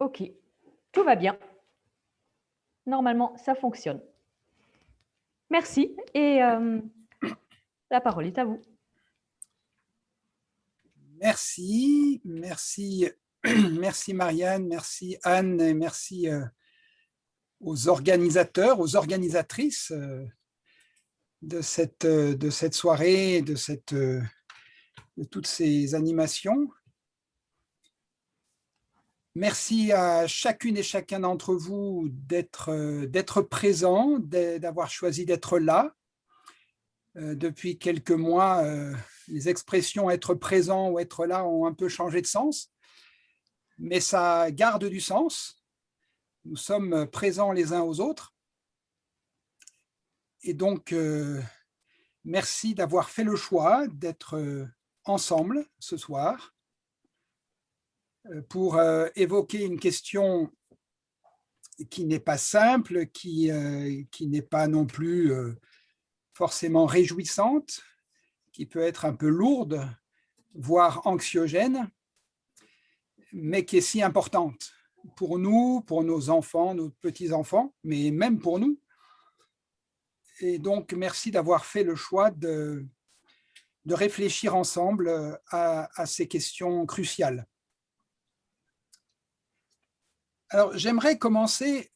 OK, tout va bien. Normalement, ça fonctionne. Merci et la parole est à vous. Merci, merci, merci Marianne, merci Anne et merci aux organisateurs, aux organisatrices de cette soirée, de toutes ces animations. Merci à chacune et chacun d'entre vous d'être présent, d'avoir choisi d'être là. Depuis quelques mois, les expressions être présent ou être là ont un peu changé de sens, mais ça garde du sens. Nous sommes présents les uns aux autres. Et donc, merci d'avoir fait le choix d'être ensemble ce soir pour évoquer une question qui n'est pas simple, qui n'est pas non plus forcément réjouissante, qui peut être un peu lourde, voire anxiogène, mais qui est si importante pour nous, pour nos enfants, nos petits-enfants, mais même pour nous. Et donc, merci d'avoir fait le choix de réfléchir ensemble à ces questions cruciales. Alors, j'aimerais commencer,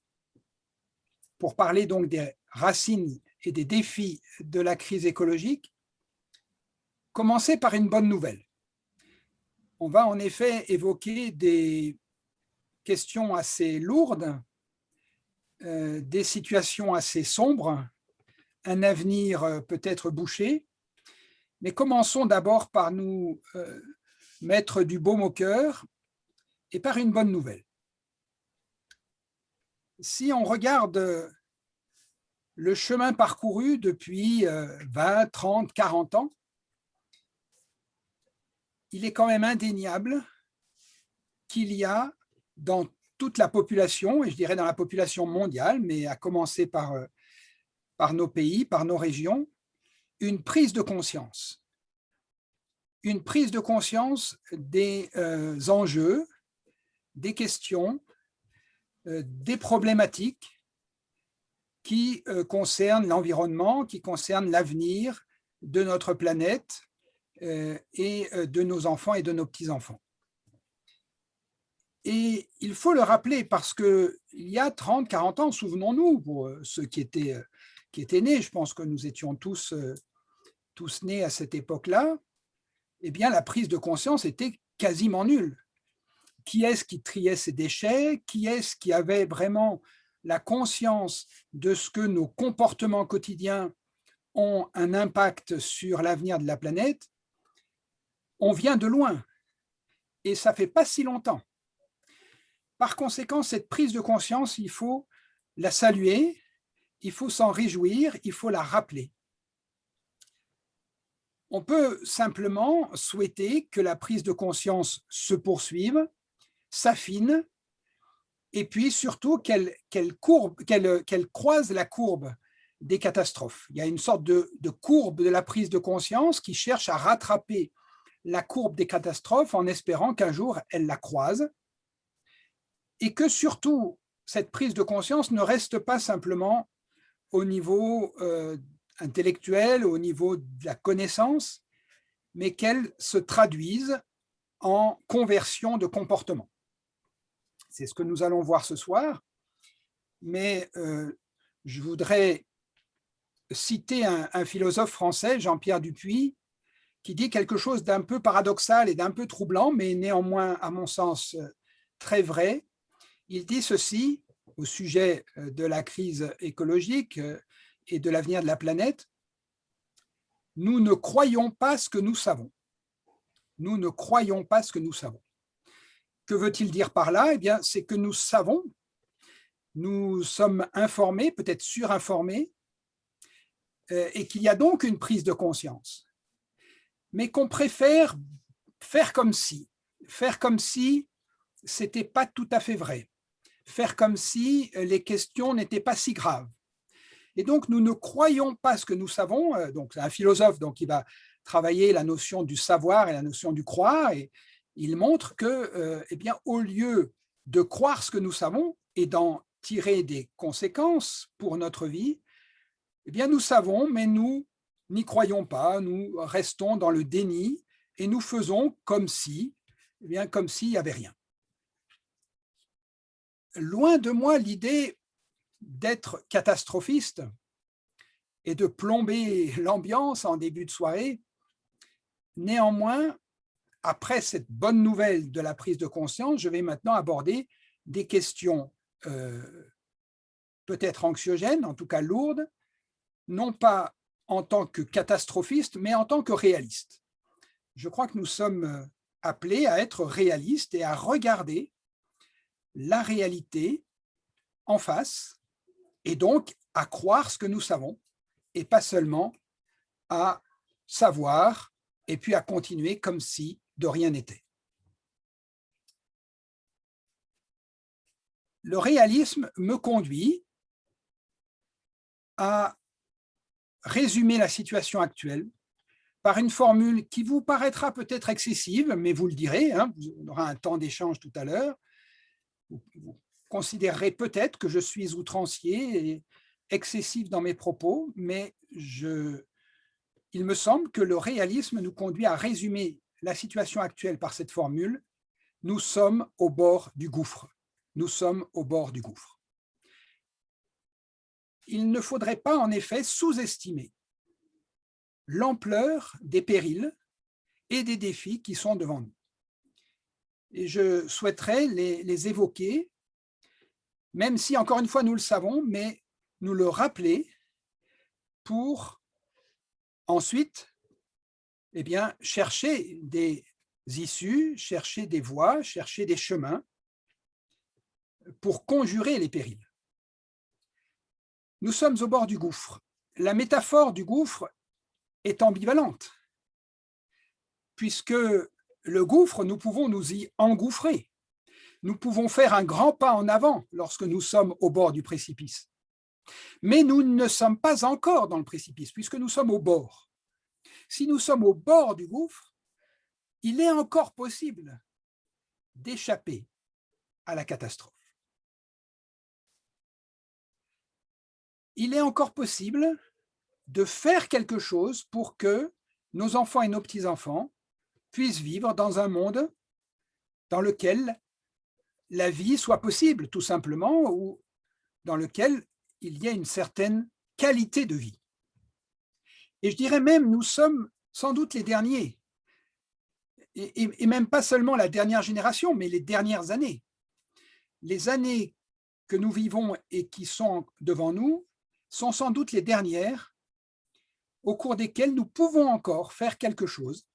pour parler donc des racines et des défis de la crise écologique, commencer par une bonne nouvelle. On va en effet évoquer des questions assez lourdes, des situations assez sombres, un avenir peut-être bouché, mais commençons d'abord par nous mettre du baume au cœur et par une bonne nouvelle. Si on regarde le chemin parcouru depuis 20, 30, 40 ans, il est quand même indéniable qu'il y a dans toute la population, et je dirais dans la population mondiale, mais à commencer par nos pays, par nos régions, une prise de conscience. Une prise de conscience des enjeux, des questions, des problématiques qui concernent l'environnement, qui concernent l'avenir de notre planète et de nos enfants et de nos petits-enfants. Et il faut le rappeler parce qu'il y a 30, 40 ans, souvenons-nous, pour ceux qui étaient nés, je pense que nous étions tous nés à cette époque-là, eh bien la prise de conscience était quasiment nulle. Qui est-ce qui triait ses déchets? Qui est-ce qui avait vraiment la conscience de ce que nos comportements quotidiens ont un impact sur l'avenir de la planète? On vient de loin et ça fait pas si longtemps. Par conséquent, cette prise de conscience, il faut la saluer, il faut s'en réjouir, il faut la rappeler. On peut simplement souhaiter que la prise de conscience se poursuive, s'affine, et puis surtout qu'elle croise la courbe des catastrophes. Il y a une sorte de courbe de la prise de conscience qui cherche à rattraper la courbe des catastrophes en espérant qu'un jour elle la croise, et que surtout cette prise de conscience ne reste pas simplement au niveau intellectuel, au niveau de la connaissance, mais qu'elle se traduise en conversion de comportement. C'est ce que nous allons voir ce soir, mais je voudrais citer un philosophe français, Jean-Pierre Dupuy, qui dit quelque chose d'un peu paradoxal et d'un peu troublant, mais néanmoins, à mon sens, très vrai. Il dit ceci au sujet de la crise écologique et de l'avenir de la planète: nous ne croyons pas ce que nous savons. Nous ne croyons pas ce que nous savons. Que veut-il dire par là? Eh bien, c'est que nous savons, nous sommes informés, peut-être surinformés, et qu'il y a donc une prise de conscience, mais qu'on préfère faire comme si c'était pas tout à fait vrai, faire comme si les questions n'étaient pas si graves. Et donc, nous ne croyons pas ce que nous savons. Donc, c'est un philosophe donc, qui va travailler la notion du savoir et la notion du croire, et il montre que, eh bien, au lieu de croire ce que nous savons et d'en tirer des conséquences pour notre vie, eh bien nous savons, mais nous n'y croyons pas, nous restons dans le déni et nous faisons comme si, eh bien, comme s'il n'y avait rien. Loin de moi l'idée d'être catastrophiste et de plomber l'ambiance en début de soirée. Néanmoins, après cette bonne nouvelle de la prise de conscience, je vais maintenant aborder des questions peut-être anxiogènes, en tout cas lourdes, non pas en tant que catastrophiste, mais en tant que réaliste. Je crois que nous sommes appelés à être réalistes et à regarder la réalité en face et donc à croire ce que nous savons et pas seulement à savoir et puis à continuer comme si de rien n'était. Le réalisme me conduit à résumer la situation actuelle par une formule qui vous paraîtra peut-être excessive, mais vous le direz, hein, on aura un temps d'échange tout à l'heure. Vous considérerez peut-être que je suis outrancier et excessif dans mes propos, mais il me semble que le réalisme nous conduit à résumer la situation actuelle par cette formule. Nous sommes au bord du gouffre. Nous sommes au bord du gouffre. Il ne faudrait pas en effet sous-estimer l'ampleur des périls et des défis qui sont devant nous. Et je souhaiterais les évoquer, même si, encore une fois, nous le savons, mais nous le rappeler pour ensuite eh bien, chercher des issues, chercher des voies, chercher des chemins pour conjurer les périls. Nous sommes au bord du gouffre. La métaphore du gouffre est ambivalente, puisque le gouffre, nous pouvons nous y engouffrer. Nous pouvons faire un grand pas en avant lorsque nous sommes au bord du précipice. Mais nous ne sommes pas encore dans le précipice, puisque nous sommes au bord. Si nous sommes au bord du gouffre, il est encore possible d'échapper à la catastrophe. Il est encore possible de faire quelque chose pour que nos enfants et nos petits-enfants puissent vivre dans un monde dans lequel la vie soit possible, tout simplement, ou dans lequel il y ait une certaine qualité de vie. Et je dirais même, nous sommes sans doute les derniers, et même pas seulement la dernière génération, mais les dernières années. Les années que nous vivons et qui sont devant nous sont sans doute les dernières au cours desquelles nous pouvons encore faire quelque chose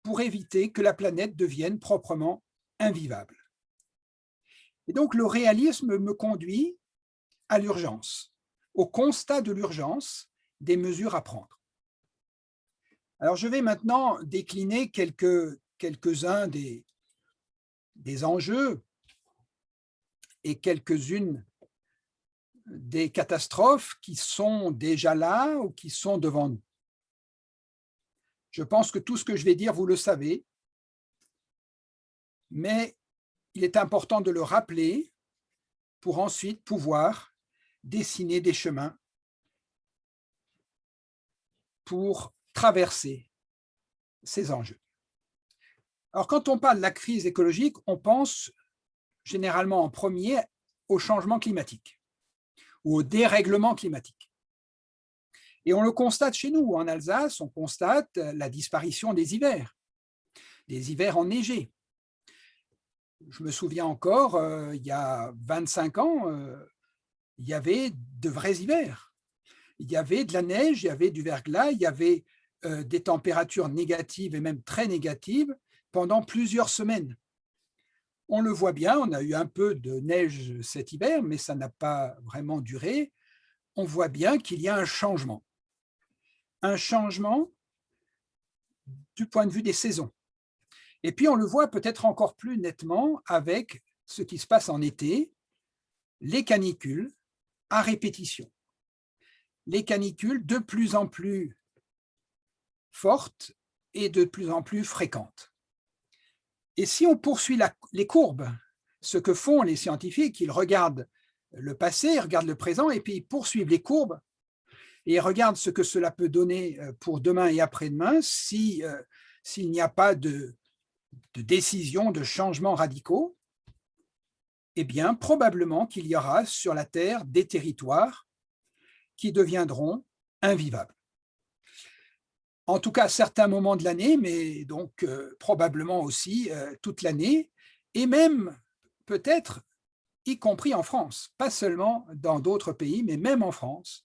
pour éviter que la planète devienne proprement invivable. Et donc le réalisme me conduit à l'urgence, au constat de l'urgence des mesures à prendre. Alors je vais maintenant décliner quelques-uns des enjeux et quelques-unes des catastrophes qui sont déjà là ou qui sont devant nous. Je pense que tout ce que je vais dire, vous le savez, mais il est important de le rappeler pour ensuite pouvoir dessiner des chemins pour traverser ces enjeux. Alors, quand on parle de la crise écologique, on pense généralement en premier au changement climatique ou au dérèglement climatique. Et on le constate chez nous, en Alsace, on constate la disparition des hivers enneigés. Je me souviens encore, il y a 25 ans, il y avait de vrais hivers. Il y avait de la neige, il y avait du verglas, il y avait des températures négatives et même très négatives pendant plusieurs semaines. On le voit bien, on a eu un peu de neige cet hiver, mais ça n'a pas vraiment duré. On voit bien qu'il y a un changement du point de vue des saisons. Et puis on le voit peut-être encore plus nettement avec ce qui se passe en été, les canicules à répétition. Les canicules de plus en plus fortes et de plus en plus fréquentes. Et si on poursuit les courbes ce que font les scientifiques, ils regardent le passé, ils regardent le présent, et puis ils poursuivent les courbes, et ils regardent ce que cela peut donner pour demain et après-demain s'il n'y a pas de décision, de changements radicaux. Eh bien, probablement qu'il y aura sur la Terre des territoires qui deviendront invivables. En tout cas, à certains moments de l'année, mais donc probablement aussi toute l'année, et même peut-être y compris en France, pas seulement dans d'autres pays, mais même en France.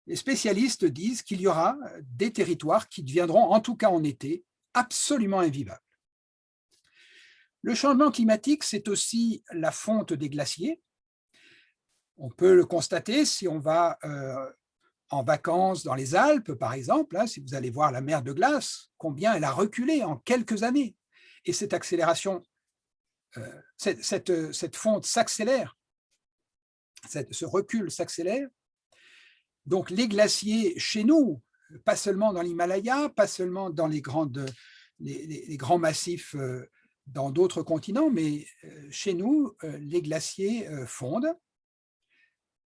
Les spécialistes disent qu'il y aura des territoires qui deviendront, en tout cas en été, absolument invivables. Le changement climatique, c'est aussi la fonte des glaciers. On peut le constater si on va en vacances dans les Alpes, par exemple, si vous allez voir la mer de glace, combien elle a reculé en quelques années. Et cette accélération, cette fonte s'accélère, ce recul s'accélère. Donc les glaciers chez nous, pas seulement dans l'Himalaya, pas seulement dans les grands massifs dans d'autres continents, mais chez nous, les glaciers fondent.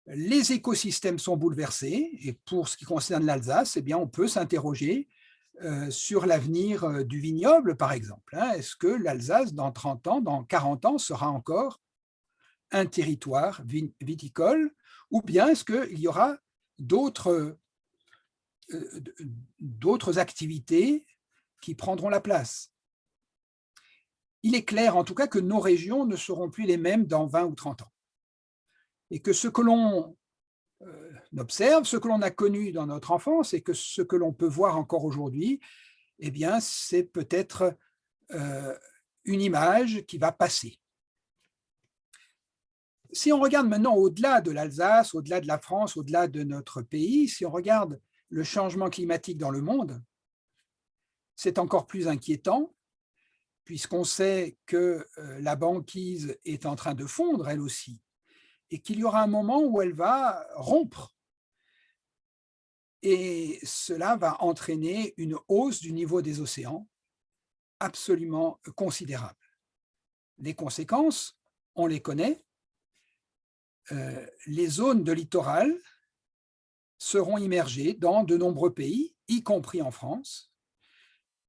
Les écosystèmes sont bouleversés, et pour ce qui concerne l'Alsace, eh bien, on peut s'interroger sur l'avenir du vignoble, par exemple. Est-ce que l'Alsace, dans 30 ans, dans 40 ans, sera encore un territoire viticole, ou bien est-ce qu'il y aura d'autres activités qui prendront la place? Il est clair, en tout cas, que nos régions ne seront plus les mêmes dans 20 ou 30 ans. Et que ce que l'on observe, ce que l'on a connu dans notre enfance et que ce que l'on peut voir encore aujourd'hui, eh bien, c'est peut-être une image qui va passer. Si on regarde maintenant au-delà de l'Alsace, au-delà de la France, au-delà de notre pays, si on regarde le changement climatique dans le monde, c'est encore plus inquiétant, puisqu'on sait que la banquise est en train de fondre, elle aussi, et qu'il y aura un moment où elle va rompre. Et cela va entraîner une hausse du niveau des océans absolument considérable. Les conséquences, on les connaît. Les zones de littoral seront immergées dans de nombreux pays, y compris en France,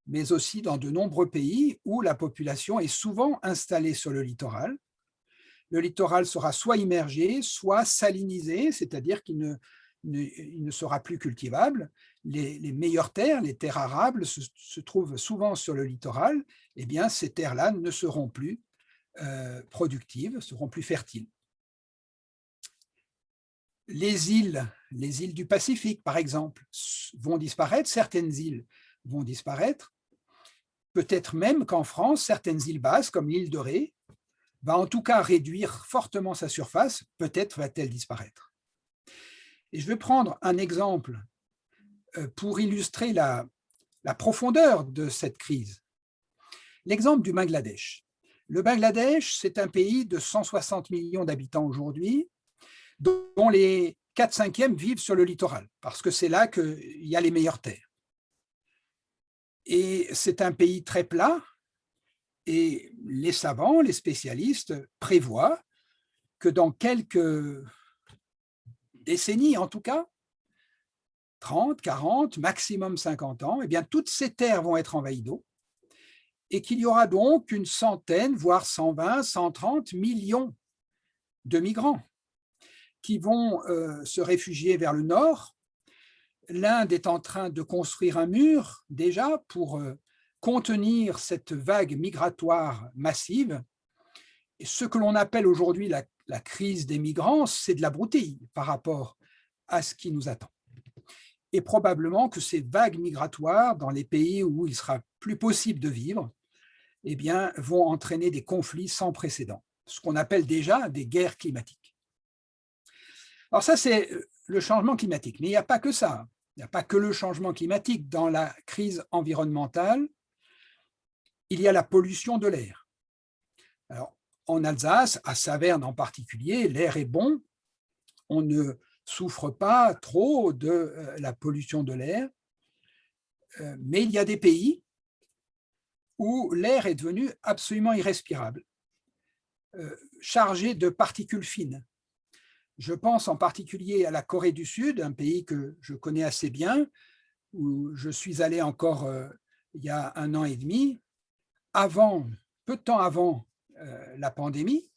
mais aussi dans de nombreux pays où la population est souvent installée sur le littoral. Le littoral sera soit immergé, soit salinisé, c'est-à-dire qu'il ne sera plus cultivable. Les meilleures terres, les terres arables, se trouvent souvent sur le littoral. Eh bien, ces terres-là ne seront plus productives, ne seront plus fertiles. Les îles du Pacifique, par exemple, vont disparaître. Certaines îles vont disparaître. Peut-être même qu'en France, certaines îles basses, comme l'île de Ré, va en tout cas réduire fortement sa surface, peut-être va-t-elle disparaître. Et je vais prendre un exemple pour illustrer la profondeur de cette crise. L'exemple du Bangladesh. Le Bangladesh, c'est un pays de 160 millions d'habitants aujourd'hui, dont les 4/5 vivent sur le littoral, parce que c'est là qu'il y a les meilleures terres. Et c'est un pays très plat, et les savants, les spécialistes prévoient que dans quelques décennies, en tout cas, 30, 40, maximum 50 ans, eh bien, toutes ces terres vont être envahies d'eau, et qu'il y aura donc une centaine, voire 120, 130 millions de migrants qui vont se réfugier vers le nord. L'Inde est en train de construire un mur déjà pour contenir cette vague migratoire massive. Et ce que l'on appelle aujourd'hui la crise des migrants, c'est de la broutille par rapport à ce qui nous attend. Et probablement que ces vagues migratoires dans les pays où il sera plus possible de vivre, eh bien, vont entraîner des conflits sans précédent, ce qu'on appelle déjà des guerres climatiques. Alors ça, c'est le changement climatique. Mais il n'y a pas que ça. Il n'y a pas que le changement climatique. Dans la crise environnementale, il y a la pollution de l'air. Alors, en Alsace, à Saverne en particulier, l'air est bon. On ne souffre pas trop de la pollution de l'air. Mais il y a des pays où l'air est devenu absolument irrespirable. chargés de particules fines. Je pense en particulier à la Corée du Sud, un pays que je connais assez bien, où je suis allé encore il y a 1 an et demi, peu de temps avant la pandémie.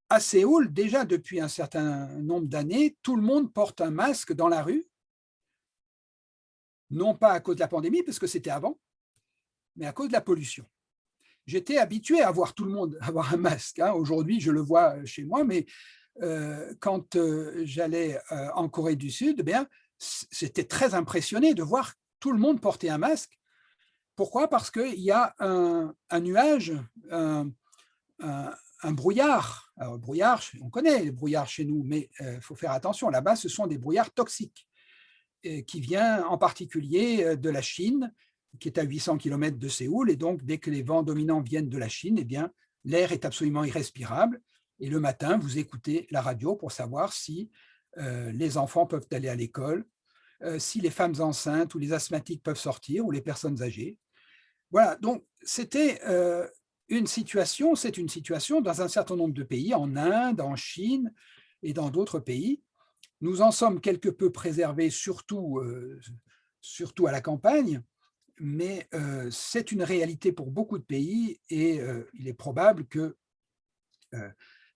À Séoul, déjà depuis un certain nombre d'années, tout le monde porte un masque dans la rue, non pas à cause de la pandémie, parce que c'était avant, mais à cause de la pollution. J'étais habitué à voir tout le monde avoir un masque. Hein. Aujourd'hui, je le vois chez moi, mais quand j'allais en Corée du Sud, eh bien, c'était très impressionné de voir tout le monde porter un masque. Pourquoi? Parce qu'il y a un nuage, un brouillard. Alors, le brouillard, on connaît les brouillards chez nous, mais il faut faire attention. Là-bas, ce sont des brouillards toxiques qui viennent en particulier de la Chine, qui est à 800 km de Séoul. Et donc, dès que les vents dominants viennent de la Chine, eh bien, l'air est absolument irrespirable. Et le matin, vous écoutez la radio pour savoir si les enfants peuvent aller à l'école, si les femmes enceintes ou les asthmatiques peuvent sortir, ou les personnes âgées. Voilà, donc c'est une situation dans un certain nombre de pays, en Inde, en Chine et dans d'autres pays. Nous en sommes quelque peu préservés, surtout à la campagne, mais c'est une réalité pour beaucoup de pays et il est probable que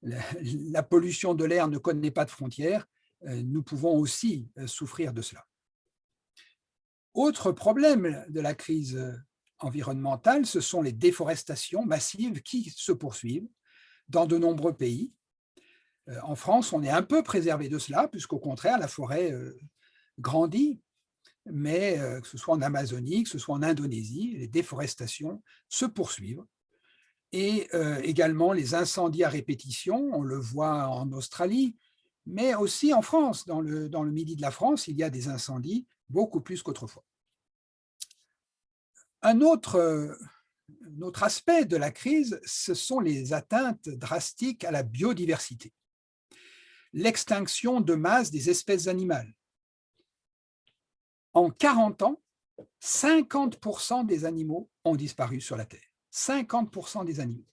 la pollution de l'air ne connaît pas de frontières. Nous pouvons aussi souffrir de cela. Autre problème de la crise environnementale, ce sont les déforestations massives qui se poursuivent dans de nombreux pays. En France, on est un peu préservé de cela, puisqu'au contraire, la forêt grandit, mais que ce soit en Amazonie, que ce soit en Indonésie, les déforestations se poursuivent. Et également les incendies à répétition, on le voit en Australie, mais aussi en France. Dans le midi de la France, il y a des incendies beaucoup plus qu'autrefois. Un autre aspect de la crise, ce sont les atteintes drastiques à la biodiversité. L'extinction de masse des espèces animales. En 40 ans, 50% des animaux ont disparu sur la Terre. 50% des animaux.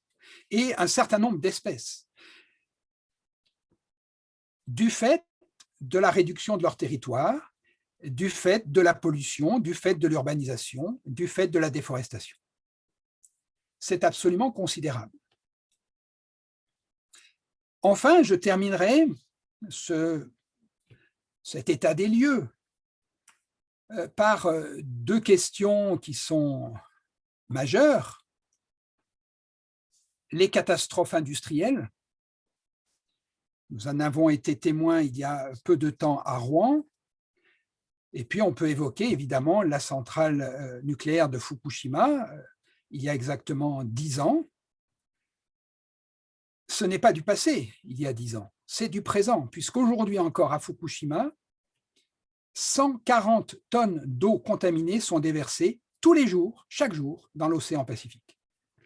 Et un certain nombre d'espèces. Du fait de la réduction de leur territoire, du fait de la pollution, du fait de l'urbanisation, du fait de la déforestation. C'est absolument considérable. Enfin, je terminerai cet état des lieux par 2 questions qui sont majeures. Les catastrophes industrielles. Nous en avons été témoins il y a peu de temps à Rouen. Et puis, on peut évoquer évidemment la centrale nucléaire de Fukushima, il y a exactement 10 ans. Ce n'est pas du passé, il y a 10 ans, c'est du présent, puisqu'aujourd'hui encore à Fukushima, 140 tonnes d'eau contaminée sont déversées tous les jours, chaque jour, dans l'océan Pacifique.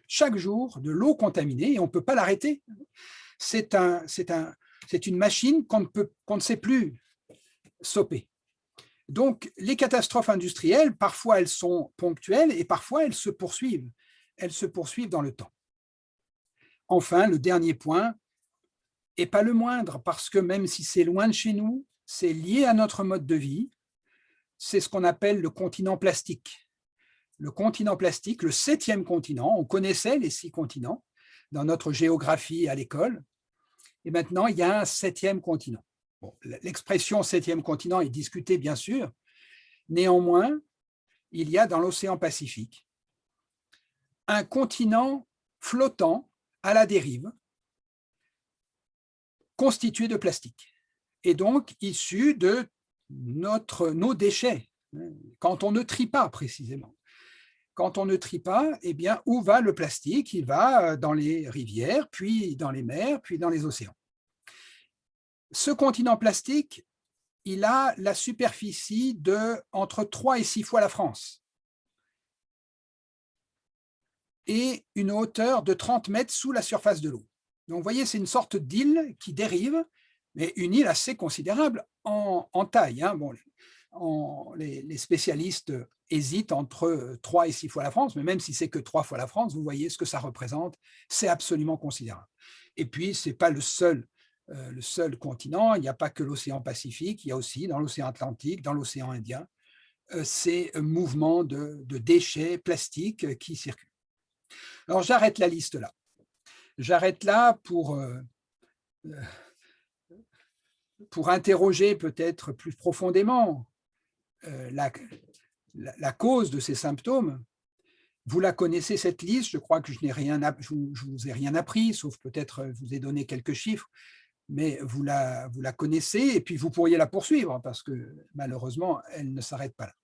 Chaque jour, de l'eau contaminée, et on ne peut pas l'arrêter. C'est une machine qu'on ne sait plus stopper. Donc, les catastrophes industrielles, parfois elles sont ponctuelles et parfois elles se poursuivent. Elles se poursuivent dans le temps. Enfin, le dernier point, et pas le moindre, parce que même si c'est loin de chez nous, c'est lié à notre mode de vie, c'est ce qu'on appelle le continent plastique. Le continent plastique, le 7e continent, on connaissait les 6 continents dans notre géographie à l'école, et maintenant il y a un 7e continent. Bon, l'expression 7e continent est discutée bien sûr, néanmoins, il y a dans l'océan Pacifique un continent flottant à la dérive, constitué de plastique, et donc issu de nos déchets, quand on ne trie pas précisément. Quand on ne trie pas, eh bien, où va le plastique? Il va dans les rivières, puis dans les mers, puis dans les océans. Ce continent plastique, il a la superficie de entre 3 et 6 fois la France et une hauteur de 30 mètres sous la surface de l'eau. Donc, vous voyez, c'est une sorte d'île qui dérive, mais une île assez considérable en taille. Hein. Bon, les spécialistes hésitent entre 3 et 6 fois la France, mais même si c'est que 3 fois la France, vous voyez ce que ça représente, c'est absolument considérable. Et puis, ce n'est pas le seul continent, il n'y a pas que l'océan Pacifique, il y a aussi dans l'océan Atlantique, dans l'océan Indien, ces mouvements de déchets plastiques qui circulent. Alors, j'arrête la liste là. J'arrête là pour interroger peut-être plus profondément la cause de ces symptômes. Vous la connaissez, cette liste, je crois que je vous ai rien appris, sauf peut-être vous ai donné quelques chiffres, mais vous la connaissez et puis vous pourriez la poursuivre parce que malheureusement, elle ne s'arrête pas là.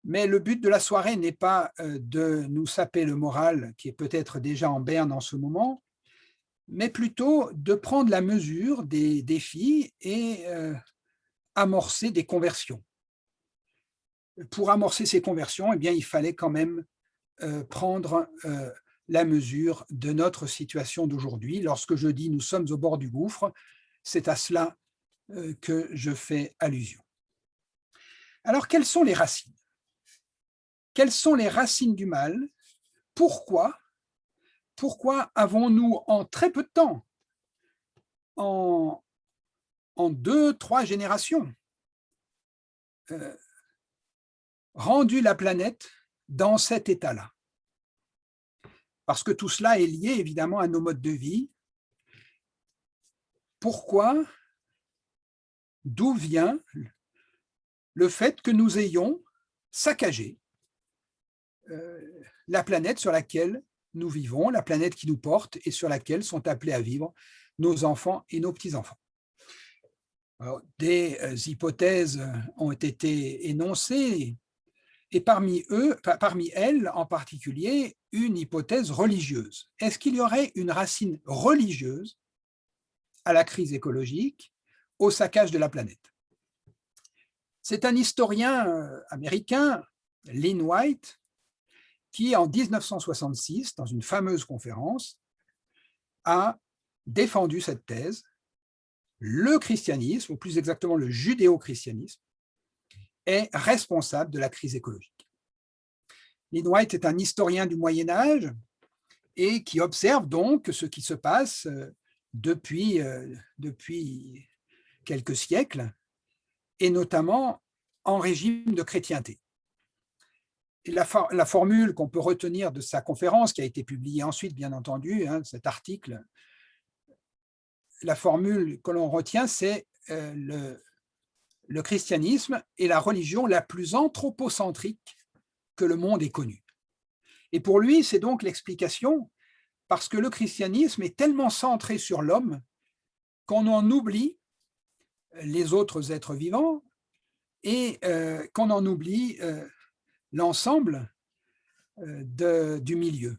Mais le but de la soirée n'est pas de nous saper le moral, qui est peut-être déjà en berne en ce moment, mais plutôt de prendre la mesure des défis et amorcer des conversions. Pour amorcer ces conversions, eh bien, il fallait quand même prendre la mesure de notre situation d'aujourd'hui. Lorsque je dis « nous sommes au bord du gouffre », c'est à cela que je fais allusion. Alors, quelles sont les racines? Quelles sont les racines du mal? Pourquoi avons-nous en très peu de temps, en 2-3 générations, rendu la planète dans cet état-là? Parce que tout cela est lié évidemment à nos modes de vie. Pourquoi? D'où vient le fait que nous ayons saccagé la planète sur laquelle nous vivons, la planète qui nous porte et sur laquelle sont appelés à vivre nos enfants et nos petits-enfants? Alors, des hypothèses ont été énoncées, et parmi elles, en particulier, une hypothèse religieuse. Est-ce qu'il y aurait une racine religieuse à la crise écologique, au saccage de la planète? C'est un historien américain, Lynn White, qui, en 1966, dans une fameuse conférence, a défendu cette thèse. Le christianisme, ou plus exactement le judéo-christianisme, est responsable de la crise écologique. Lynn White est un historien du Moyen-Âge et qui observe donc ce qui se passe depuis quelques siècles, et notamment en régime de chrétienté. Et la formule qu'on peut retenir de sa conférence, qui a été publiée ensuite, bien entendu, cet article, la formule que l'on retient, c'est le christianisme est la religion la plus anthropocentrique que le monde ait connue. Et pour lui, c'est donc l'explication, parce que le christianisme est tellement centré sur l'homme qu'on en oublie les autres êtres vivants et qu'on en oublie l'ensemble du milieu.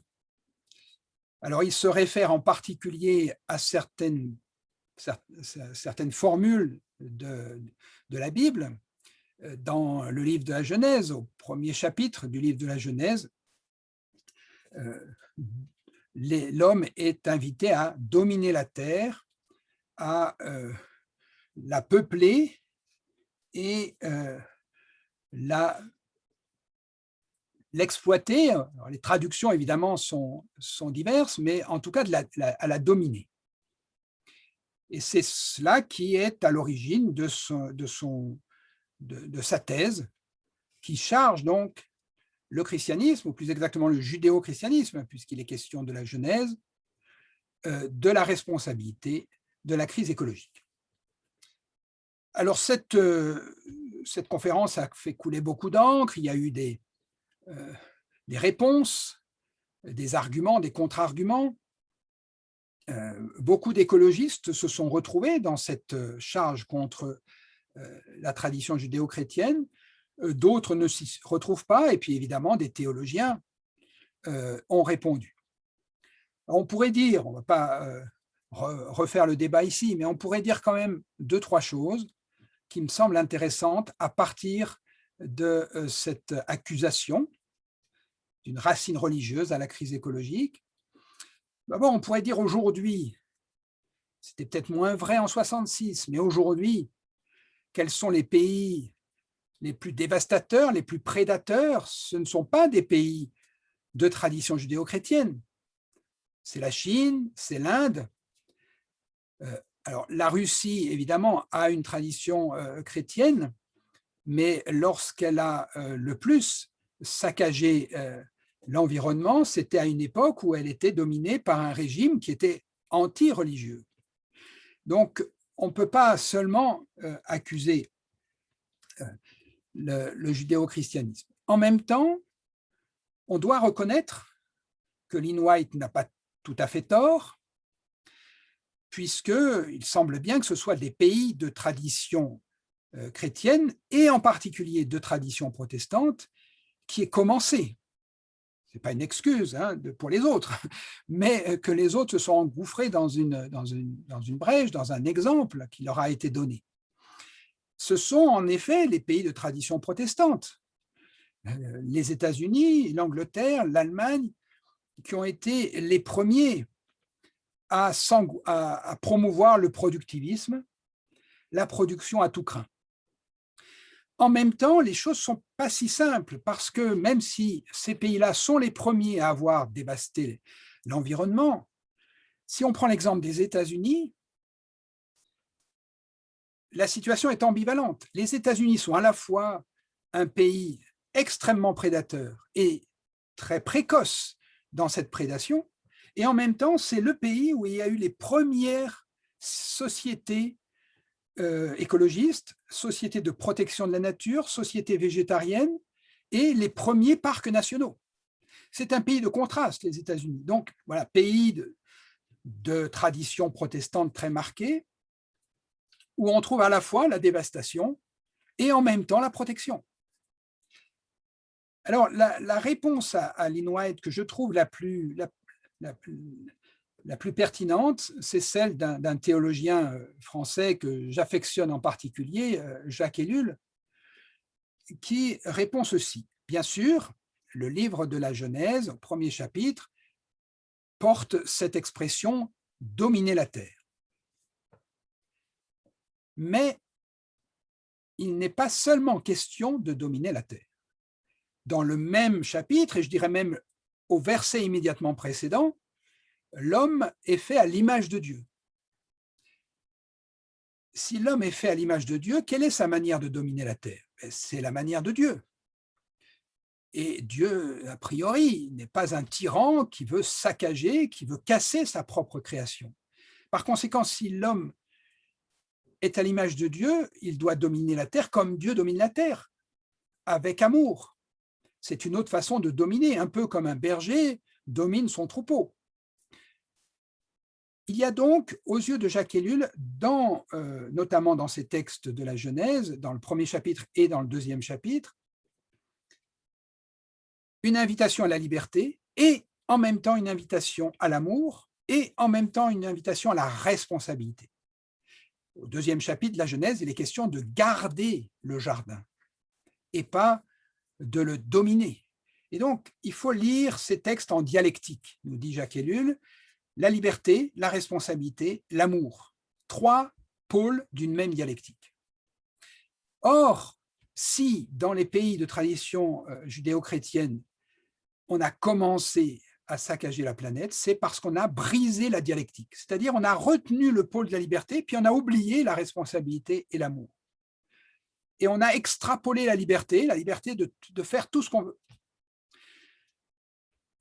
Alors, il se réfère en particulier à certaines formules de la Bible. Dans le livre de la Genèse, au premier chapitre du livre de la Genèse, l'homme est invité à dominer la terre, à la peupler et l'exploiter. Alors, les traductions, évidemment, sont diverses, mais en tout cas, à la dominer. Et c'est cela qui est à l'origine de sa thèse, qui charge donc le christianisme, ou plus exactement le judéo-christianisme, puisqu'il est question de la Genèse, de la responsabilité de la crise écologique. Alors, cette conférence a fait couler beaucoup d'encre, il y a eu des réponses, des arguments, des contre-arguments. Beaucoup d'écologistes se sont retrouvés dans cette charge contre la tradition judéo-chrétienne, d'autres ne s'y retrouvent pas, et puis évidemment des théologiens ont répondu. Alors, on pourrait dire, on ne va pas refaire le débat ici, mais on pourrait dire quand même 2-3 choses qui me semblent intéressantes à partir de cette accusation d'une racine religieuse à la crise écologique. D'abord, on pourrait dire aujourd'hui, c'était peut-être moins vrai en 66, mais aujourd'hui, quels sont les pays les plus dévastateurs, les plus prédateurs? Ce ne sont pas des pays de tradition judéo-chrétienne. C'est la Chine, c'est l'Inde. Alors, la Russie, évidemment, a une tradition chrétienne, mais lorsqu'elle a le plus saccagé l'environnement, c'était à une époque où elle était dominée par un régime qui était anti-religieux. Donc, on ne peut pas seulement accuser le judéo-christianisme. En même temps, on doit reconnaître que Lynn White n'a pas tout à fait tort, puisqu'il semble bien que ce soit des pays de tradition chrétienne, et en particulier de tradition protestante, qui aient commencé. Ce n'est pas une excuse pour les autres, mais que les autres se sont engouffrés dans une brèche, dans un exemple qui leur a été donné. Ce sont en effet les pays de tradition protestante, les États-Unis, l'Angleterre, l'Allemagne, qui ont été les premiers à promouvoir le productivisme, la production à tout crin. En même temps, les choses ne sont pas si simples, parce que même si ces pays-là sont les premiers à avoir dévasté l'environnement, si on prend l'exemple des États-Unis, la situation est ambivalente. Les États-Unis sont à la fois un pays extrêmement prédateur et très précoce dans cette prédation, et en même temps, c'est le pays où il y a eu les premières sociétés écologistes, sociétés de protection de la nature, sociétés végétariennes et les premiers parcs nationaux. C'est un pays de contraste, les États-Unis. Donc, voilà, pays de tradition protestante très marquée, où on trouve à la fois la dévastation et en même temps la protection. Alors, la réponse à Lynn White que je trouve la plus pertinente, c'est celle d'un théologien français que j'affectionne en particulier, Jacques Ellul, qui répond ceci. Bien sûr, le livre de la Genèse, au premier chapitre, porte cette expression « dominer la terre ». Mais il n'est pas seulement question de dominer la terre. Dans le même chapitre, et je dirais même au verset immédiatement précédent, l'homme est fait à l'image de Dieu. Si l'homme est fait à l'image de Dieu, quelle est sa manière de dominer la terre? C'est la manière de Dieu. Et Dieu, a priori, n'est pas un tyran qui veut saccager, qui veut casser sa propre création. Par conséquent, si l'homme est à l'image de Dieu, il doit dominer la terre comme Dieu domine la terre, avec amour. C'est une autre façon de dominer, un peu comme un berger domine son troupeau. Il y a donc, aux yeux de Jacques Ellul, notamment dans ces textes de la Genèse, dans le premier chapitre et dans le deuxième chapitre, une invitation à la liberté et en même temps une invitation à l'amour et en même temps une invitation à la responsabilité. Au deuxième chapitre de la Genèse, il est question de garder le jardin et pas de le dominer. Et donc, il faut lire ces textes en dialectique, nous dit Jacques Ellul, la liberté, la responsabilité, l'amour. 3 pôles d'une même dialectique. Or, si dans les pays de tradition judéo-chrétienne, on a commencé à saccager la planète, c'est parce qu'on a brisé la dialectique. C'est-à-dire on a retenu le pôle de la liberté, puis on a oublié la responsabilité et l'amour. Et on a extrapolé la liberté de faire tout ce qu'on veut.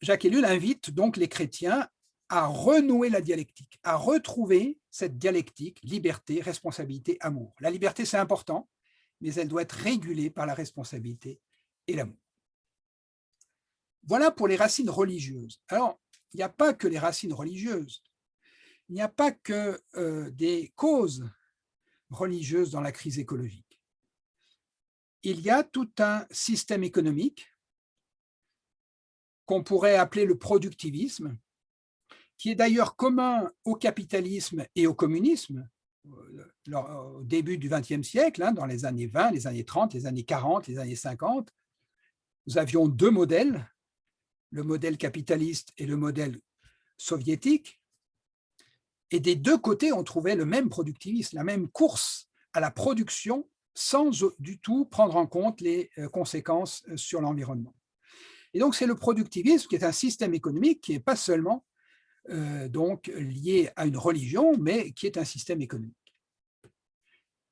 Jacques Ellul invite donc les chrétiens à renouer la dialectique, à retrouver cette dialectique, liberté, responsabilité, amour. La liberté, c'est important, mais elle doit être régulée par la responsabilité et l'amour. Voilà pour les racines religieuses. Alors, il n'y a pas que les racines religieuses, il n'y a pas que des causes religieuses dans la crise écologique. Il y a tout un système économique qu'on pourrait appeler le productivisme, qui est d'ailleurs commun au capitalisme et au communisme au début du XXe siècle, dans les années 20, les années 30, les années 40, les années 50. Nous avions 2 modèles, le modèle capitaliste et le modèle soviétique, et des 2 côtés, on trouvait le même productivisme, la même course à la production sans du tout prendre en compte les conséquences sur l'environnement. Et donc, c'est le productivisme qui est un système économique qui n'est pas seulement donc lié à une religion, mais qui est un système économique.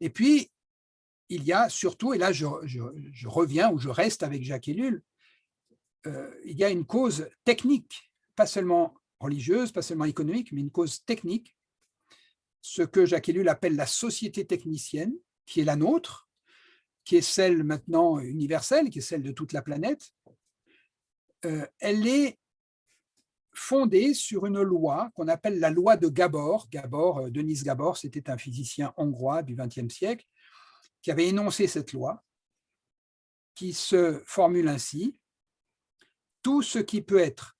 Et puis, il y a surtout, et là je reviens ou je reste avec Jacques Ellul, il y a une cause technique, pas seulement religieuse, pas seulement économique, mais une cause technique, ce que Jacques Ellul appelle la société technicienne, qui est la nôtre, qui est celle maintenant universelle, qui est celle de toute la planète. Elle est fondée sur une loi qu'on appelle la loi de Gabor. Denis Gabor, c'était un physicien hongrois du XXe siècle, qui avait énoncé cette loi, qui se formule ainsi: tout ce qui peut être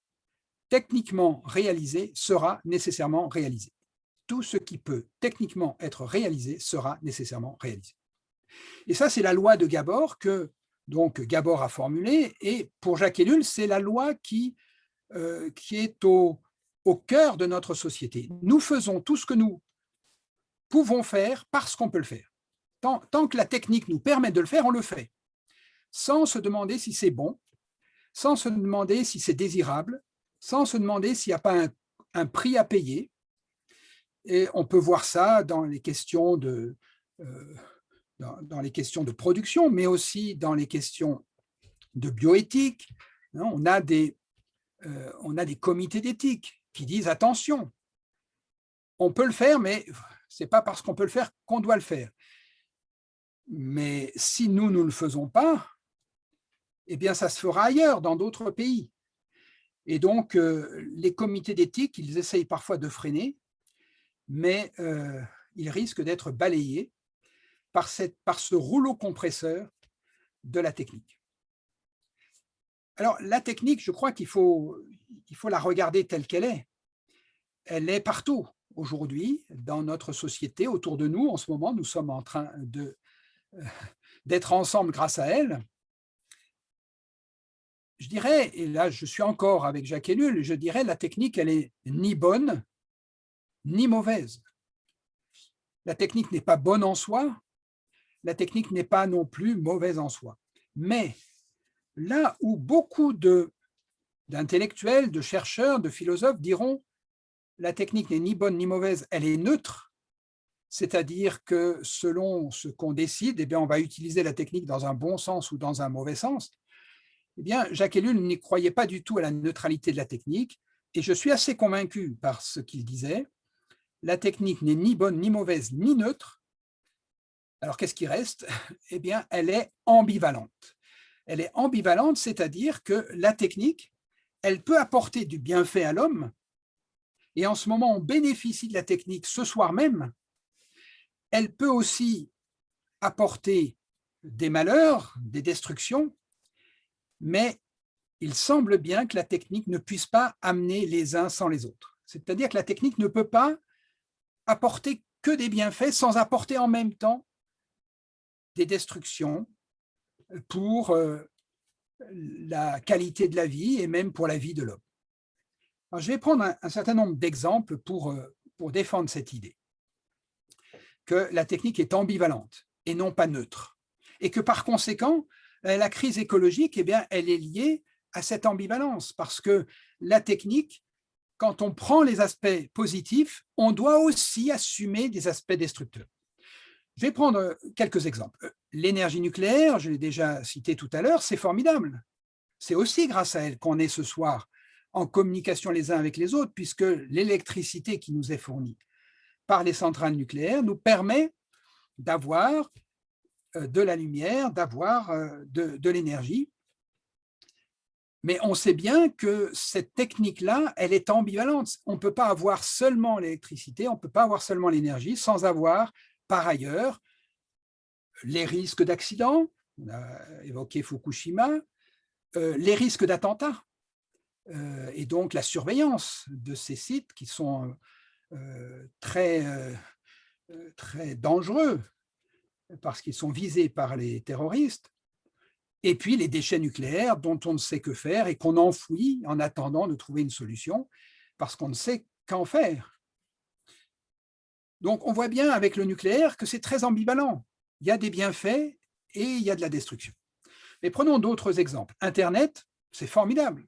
techniquement réalisé sera nécessairement réalisé. Tout ce qui peut techniquement être réalisé sera nécessairement réalisé. Et ça, c'est la loi de Gabor que donc Gabor a formulée, et pour Jacques Ellul, c'est la loi qui est au cœur de notre société. Nous faisons tout ce que nous pouvons faire parce qu'on peut le faire. Tant que la technique nous permet de le faire, on le fait, sans se demander si c'est bon, sans se demander si c'est désirable, sans se demander s'il n'y a pas un prix à payer. Et on peut voir ça dans les questions de production, mais aussi dans les questions de bioéthique. On a des comités d'éthique qui disent attention, on peut le faire, mais ce n'est pas parce qu'on peut le faire qu'on doit le faire. Mais si nous ne le faisons pas, eh bien ça se fera ailleurs, dans d'autres pays. Et donc, les comités d'éthique, ils essayent parfois de freiner, mais ils risquent d'être balayés par ce rouleau compresseur de la technique. Alors, la technique, je crois qu'il faut la regarder telle qu'elle est. Elle est partout aujourd'hui, dans notre société, autour de nous. En ce moment, nous sommes en train d'être ensemble grâce à elle. Je dirais, et là je suis encore avec Jacques Ellul, je dirais la technique, elle est ni bonne, ni mauvaise. La technique n'est pas bonne en soi, la technique n'est pas non plus mauvaise en soi. Mais là où beaucoup d'intellectuels, de chercheurs, de philosophes diront la technique n'est ni bonne ni mauvaise, elle est neutre, c'est-à-dire que selon ce qu'on décide, eh bien, on va utiliser la technique dans un bon sens ou dans un mauvais sens. Eh bien, Jacques Ellul n'y croyait pas du tout à la neutralité de la technique, et je suis assez convaincu par ce qu'il disait. La technique n'est ni bonne, ni mauvaise, ni neutre. Alors, qu'est-ce qui reste? Eh bien, elle est ambivalente. Elle est ambivalente, c'est-à-dire que la technique, elle peut apporter du bienfait à l'homme, et en ce moment, on bénéficie de la technique ce soir même. Elle peut aussi apporter des malheurs, des destructions, mais il semble bien que la technique ne puisse pas amener les uns sans les autres. C'est-à-dire que la technique ne peut pas apporter que des bienfaits sans apporter en même temps des destructions pour la qualité de la vie et même pour la vie de l'homme. Alors, je vais prendre un certain nombre d'exemples pour défendre cette idée que la technique est ambivalente et non pas neutre, et que par conséquent, la crise écologique, eh bien, elle est liée à cette ambivalence, parce que la technique, quand on prend les aspects positifs, on doit aussi assumer des aspects destructeurs. Je vais prendre quelques exemples. L'énergie nucléaire, je l'ai déjà cité tout à l'heure, c'est formidable. C'est aussi grâce à elle qu'on est ce soir en communication les uns avec les autres, puisque l'électricité qui nous est fournie par les centrales nucléaires nous permet d'avoir de la lumière, d'avoir de l'énergie. Mais on sait bien que cette technique-là, elle est ambivalente. On ne peut pas avoir seulement l'électricité, on ne peut pas avoir seulement l'énergie sans avoir, par ailleurs, les risques d'accidents, on a évoqué Fukushima, les risques d'attentats, et donc la surveillance de ces sites qui sont très dangereux parce qu'ils sont visés par les terroristes, et puis les déchets nucléaires dont on ne sait que faire et qu'on enfouit en attendant de trouver une solution parce qu'on ne sait qu'en faire. Donc on voit bien avec le nucléaire que c'est très ambivalent. il y a des bienfaits et il y a de la destruction. Mais prenons d'autres exemples. Internet, c'est formidable.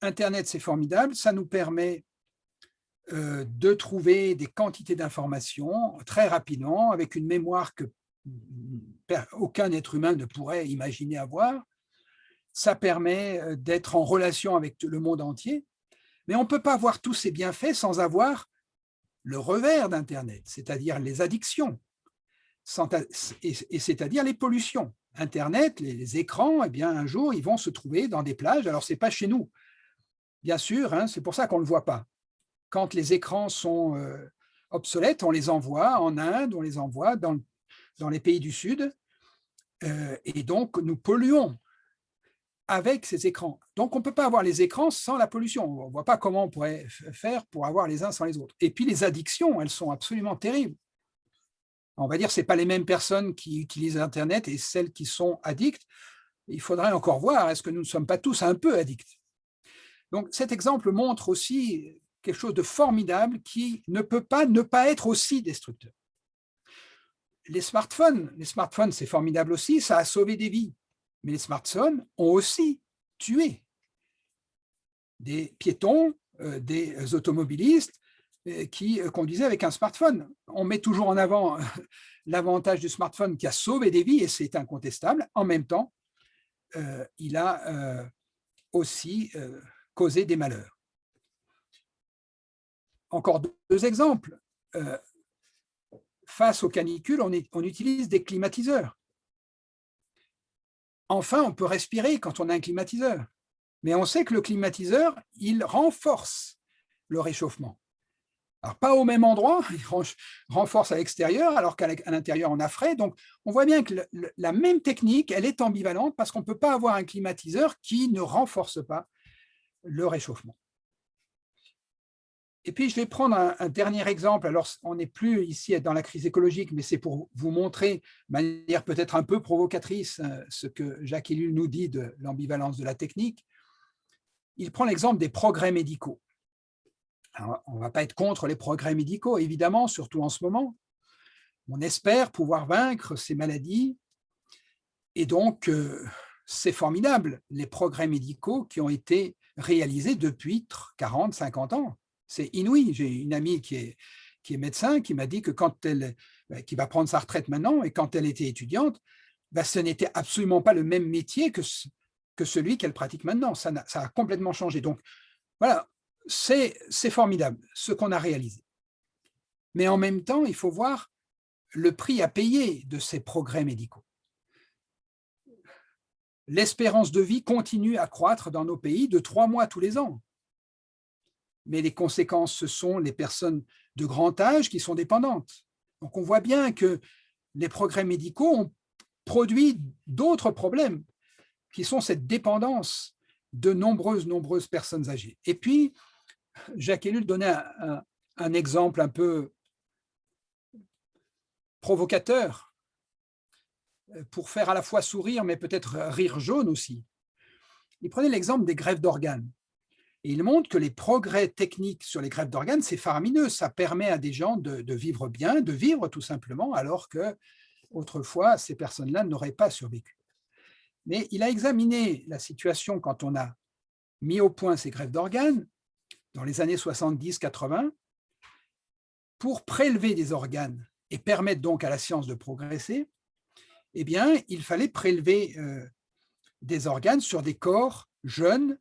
Internet, c'est formidable, ça nous permet de trouver des quantités d'informations très rapidement, avec une mémoire que aucun être humain ne pourrait imaginer avoir. Ça permet d'être en relation avec le monde entier, mais on ne peut pas avoir tous ces bienfaits sans avoir le revers d'Internet, c'est-à-dire les addictions, et c'est-à-dire les pollutions. Internet, les écrans, eh bien, un jour, ils vont se trouver dans des plages. Alors, ce n'est pas chez nous, bien sûr, hein, c'est pour ça qu'on ne le voit pas. Quand les écrans sont obsolètes, on les envoie en Inde, on les envoie dans les pays du Sud, et donc nous polluons avec ces écrans. Donc, on ne peut pas avoir les écrans sans la pollution. On ne voit pas comment on pourrait faire pour avoir les uns sans les autres. Et puis, les addictions, elles sont absolument terribles. On va dire que ce n'est pas les mêmes personnes qui utilisent Internet et celles qui sont addictes. Il faudrait encore voir, est-ce que nous ne sommes pas tous un peu addicts? Donc, cet exemple montre aussi quelque chose de formidable qui ne peut pas ne pas être aussi destructeur. Les smartphones, c'est formidable aussi, ça a sauvé des vies. Mais les smartphones ont aussi tué des piétons, des automobilistes qui conduisaient avec un smartphone. On met toujours en avant l'avantage du smartphone qui a sauvé des vies, et c'est incontestable. En même temps, il a aussi causé des malheurs. Encore deux exemples. Face aux canicules, on utilise des climatiseurs. Enfin, on peut respirer quand on a un climatiseur. Mais on sait que le climatiseur, il renforce le réchauffement. Alors, pas au même endroit, il renforce à l'extérieur, alors qu'à l'intérieur, on a frais. Donc, on voit bien que la même technique, elle est ambivalente parce qu'on ne peut pas avoir un climatiseur qui ne renforce pas le réchauffement. Et puis, je vais prendre un dernier exemple. Alors, on n'est plus ici dans la crise écologique, mais c'est pour vous montrer, de manière peut-être un peu provocatrice, ce que Jacques Ellul nous dit de l'ambivalence de la technique. Il prend l'exemple des progrès médicaux. Alors, on ne va pas être contre les progrès médicaux, évidemment, surtout en ce moment. On espère pouvoir vaincre ces maladies. Et donc, c'est formidable, les progrès médicaux qui ont été réalisés depuis 40, 50 ans. C'est inouï. J'ai une amie qui est médecin qui m'a dit que qui va prendre sa retraite maintenant, et quand elle était étudiante, ce n'était absolument pas le même métier que celui qu'elle pratique maintenant. Ça a complètement changé. Donc, voilà, c'est formidable ce qu'on a réalisé. Mais en même temps, il faut voir le prix à payer de ces progrès médicaux. L'espérance de vie continue à croître dans nos pays de 3 mois tous les ans. Mais les conséquences, ce sont les personnes de grand âge qui sont dépendantes. Donc, on voit bien que les progrès médicaux ont produit d'autres problèmes, qui sont cette dépendance de nombreuses personnes âgées. Et puis, Jacques Ellul donnait un exemple un peu provocateur pour faire à la fois sourire, mais peut-être rire jaune aussi. Il prenait l'exemple des greffes d'organes. Et il montre que les progrès techniques sur les greffes d'organes, c'est faramineux. Ça permet à des gens de vivre bien, de vivre tout simplement, alors qu'autrefois, ces personnes-là n'auraient pas survécu. Mais il a examiné la situation quand on a mis au point ces greffes d'organes, dans les années 70-80, pour prélever des organes et permettre donc à la science de progresser. Eh bien, il fallait prélever des organes sur des corps jeunes,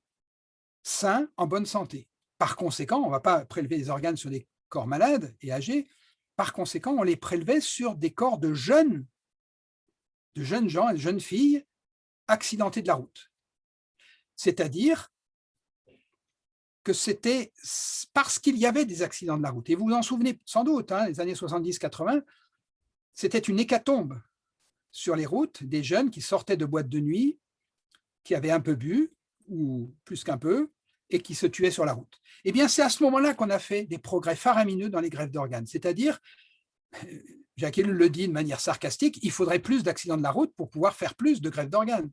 sains, en bonne santé. Par conséquent, on ne va pas prélever des organes sur des corps malades et âgés. Par conséquent, on les prélevait sur des corps de jeunes gens et de jeunes filles accidentés de la route. C'est-à-dire que c'était parce qu'il y avait des accidents de la route. Et vous vous en souvenez sans doute, les années 70-80, c'était une hécatombe sur les routes, des jeunes qui sortaient de boîtes de nuit, qui avaient un peu bu, ou plus qu'un peu, et qui se tuaient sur la route. Eh bien, c'est à ce moment-là qu'on a fait des progrès faramineux dans les greffes d'organes. C'est-à-dire, Jacques Ellul le dit de manière sarcastique, il faudrait plus d'accidents de la route pour pouvoir faire plus de greffes d'organes.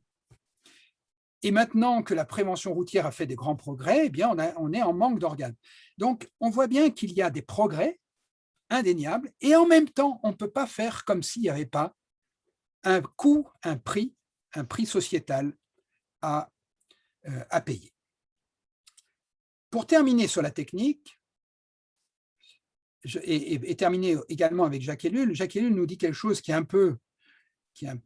Et maintenant que la prévention routière a fait des grands progrès, eh bien, on est en manque d'organes. Donc, on voit bien qu'il y a des progrès indéniables, et en même temps, on ne peut pas faire comme s'il n'y avait pas un coût, un prix sociétal à payer. Pour terminer sur la technique, et terminer également avec Jacques Ellul nous dit quelque chose qui est un peu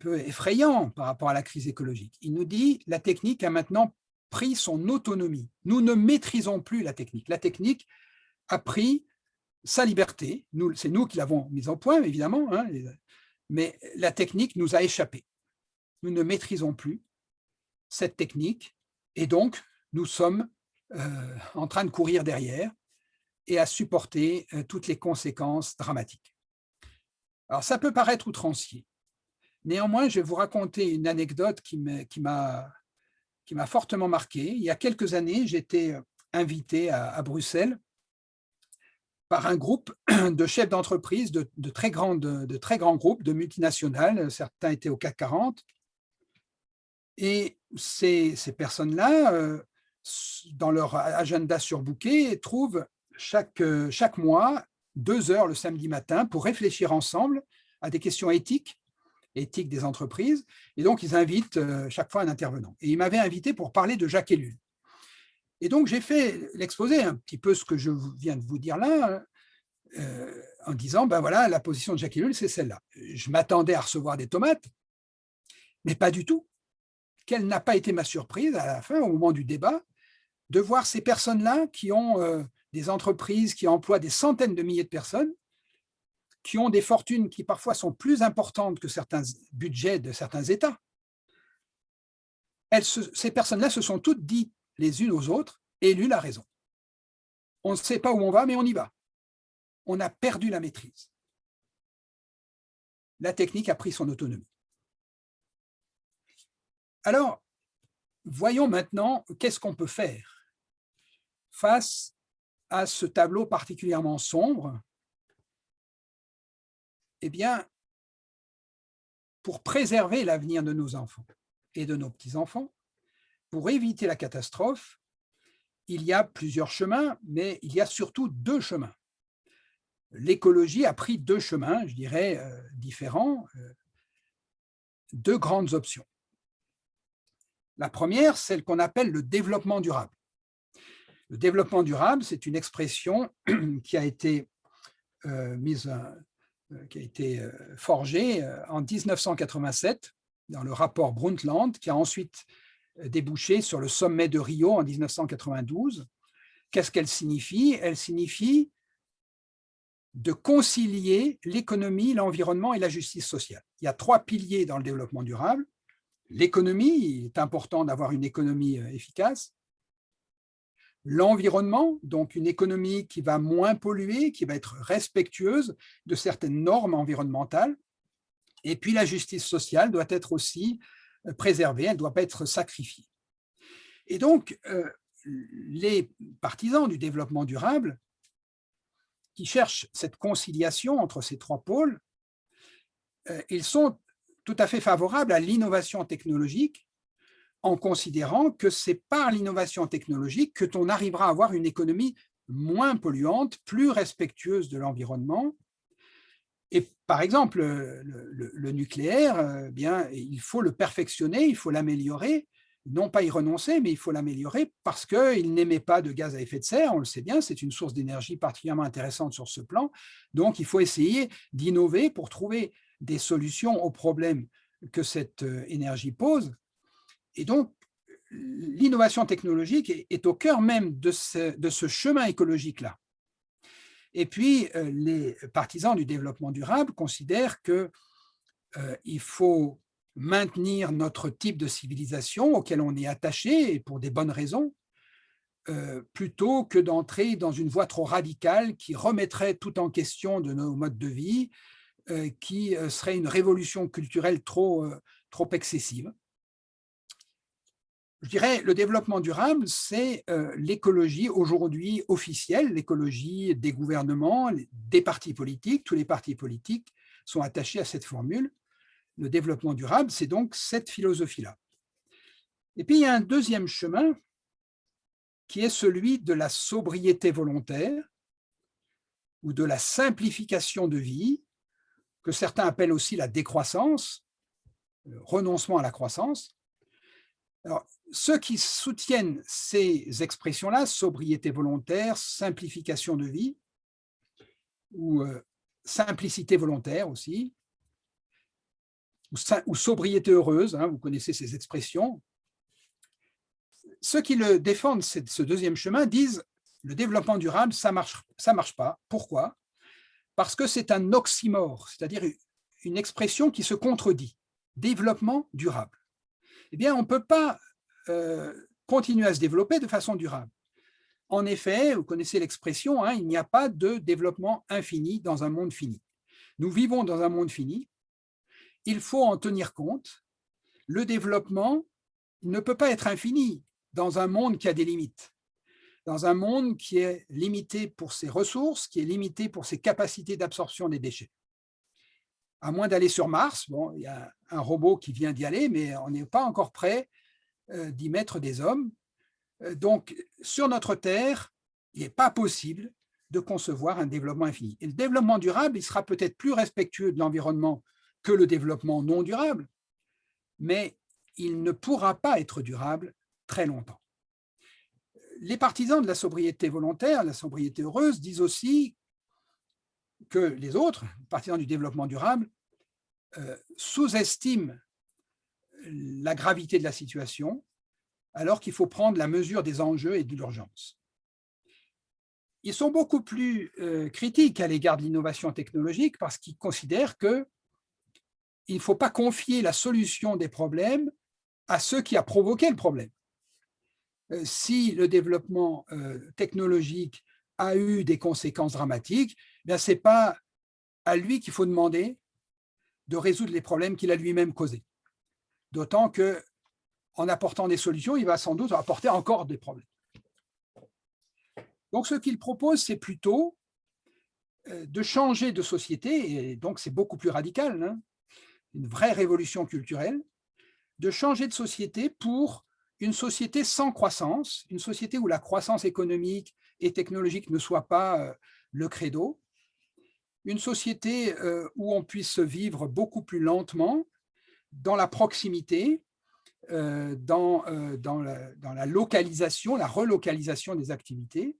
effrayant par rapport à la crise écologique. Il nous dit la technique a maintenant pris son autonomie. Nous ne maîtrisons plus la technique. La technique a pris sa liberté. C'est nous qui l'avons mise au point, évidemment, hein, mais la technique nous a échappé. Nous ne maîtrisons plus cette technique et donc nous sommes en train de courir derrière et à supporter toutes les conséquences dramatiques. Alors ça peut paraître outrancier. Néanmoins, je vais vous raconter une anecdote qui m'a fortement marqué. Il y a quelques années, j'étais invité à Bruxelles par un groupe de chefs d'entreprise de très grands groupes, de multinationales. Certains étaient au CAC 40. Et ces personnes-là, dans leur agenda surbooké, trouvent chaque mois 2 heures le samedi matin pour réfléchir ensemble à des questions éthiques des entreprises. Et donc, ils invitent chaque fois un intervenant. Et ils m'avaient invité pour parler de Jacques Ellul. Et donc, j'ai fait l'exposé, un petit peu ce que je viens de vous dire là, en disant, ben voilà, la position de Jacques Ellul, c'est celle-là. Je m'attendais à recevoir des tomates, mais pas du tout. Quelle n'a pas été ma surprise à la fin, au moment du débat, de voir ces personnes-là qui ont des entreprises qui emploient des centaines de milliers de personnes, qui ont des fortunes qui parfois sont plus importantes que certains budgets de certains États. Ces personnes-là se sont toutes dites les unes aux autres, Ellul a raison. On ne sait pas où on va, mais on y va. On a perdu la maîtrise. La technique a pris son autonomie. Alors, voyons maintenant qu'est-ce qu'on peut faire face à ce tableau particulièrement sombre. Eh bien, pour préserver l'avenir de nos enfants et de nos petits-enfants, pour éviter la catastrophe, il y a plusieurs chemins, mais il y a surtout 2 chemins. L'écologie a pris 2 chemins, je dirais, différents, 2 grandes options. La première, celle qu'on appelle le développement durable. Le développement durable, c'est une expression qui a été forgée en 1987 dans le rapport Brundtland, qui a ensuite débouché sur le sommet de Rio en 1992. Qu'est-ce qu'elle signifie? Elle signifie de concilier l'économie, l'environnement et la justice sociale. Il y a 3 piliers dans le développement durable. L'économie, il est important d'avoir une économie efficace. L'environnement, donc une économie qui va moins polluer, qui va être respectueuse de certaines normes environnementales. Et puis la justice sociale doit être aussi préservée, elle ne doit pas être sacrifiée. Et donc, les partisans du développement durable qui cherchent cette conciliation entre ces 3 pôles, ils sont tout à fait favorables à l'innovation technologique en considérant que c'est par l'innovation technologique que l'on arrivera à avoir une économie moins polluante, plus respectueuse de l'environnement. Et par exemple, le nucléaire, bien, il faut le perfectionner, il faut l'améliorer, non pas y renoncer, mais il faut l'améliorer parce qu'il n'émet pas de gaz à effet de serre, on le sait bien, c'est une source d'énergie particulièrement intéressante sur ce plan. Donc, il faut essayer d'innover pour trouver des solutions aux problèmes que cette énergie pose. Et donc, l'innovation technologique est au cœur même de ce chemin écologique-là. Et puis, les partisans du développement durable considèrent qu'il faut maintenir notre type de civilisation auquel on est attaché, et pour des bonnes raisons, plutôt que d'entrer dans une voie trop radicale qui remettrait tout en question de nos modes de vie, qui serait une révolution culturelle trop excessive. Je dirais, le développement durable, c'est l'écologie aujourd'hui officielle, l'écologie des gouvernements, des partis politiques. Tous les partis politiques sont attachés à cette formule. Le développement durable, c'est donc cette philosophie-là. Et puis, il y a un deuxième chemin qui est celui de la sobriété volontaire ou de la simplification de vie, que certains appellent aussi la décroissance. renoncement à la croissance. Alors, ceux qui soutiennent ces expressions-là, sobriété volontaire, simplification de vie, ou simplicité volontaire aussi, ou sobriété heureuse, hein, vous connaissez ces expressions. Ceux qui le défendent, ce deuxième chemin, disent le développement durable, ça marche pas. Pourquoi? Parce que c'est un oxymore, c'est-à-dire une expression qui se contredit. Développement durable. Eh bien, on ne peut pas continuer à se développer de façon durable. En effet, vous connaissez l'expression, hein, il n'y a pas de développement infini dans un monde fini. Nous vivons dans un monde fini, il faut en tenir compte. Le développement ne peut pas être infini dans un monde qui a des limites, dans un monde qui est limité pour ses ressources, qui est limité pour ses capacités d'absorption des déchets. À moins d'aller sur Mars, bon, il y a un robot qui vient d'y aller, mais on n'est pas encore prêt d'y mettre des hommes. Donc, sur notre Terre, il n'est pas possible de concevoir un développement infini. Et le développement durable, il sera peut-être plus respectueux de l'environnement que le développement non durable, mais il ne pourra pas être durable très longtemps. Les partisans de la sobriété volontaire, la sobriété heureuse, disent aussi que les autres, partisans du développement durable, sous-estiment la gravité de la situation, alors qu'il faut prendre la mesure des enjeux et de l'urgence. Ils sont beaucoup plus critiques à l'égard de l'innovation technologique parce qu'ils considèrent qu'il ne faut pas confier la solution des problèmes à ceux qui ont provoqué le problème. Si le développement technologique a eu des conséquences dramatiques, ce n'est pas à lui qu'il faut demander de résoudre les problèmes qu'il a lui-même causés. D'autant qu'en apportant des solutions, il va sans doute apporter encore des problèmes. Donc, ce qu'il propose, c'est plutôt de changer de société, et donc c'est beaucoup plus radical, hein, une vraie révolution culturelle, de changer de société pour une société sans croissance, une société où la croissance économique et technologique ne soit pas le credo, une société où on puisse vivre beaucoup plus lentement, dans la proximité, dans la localisation, la relocalisation des activités.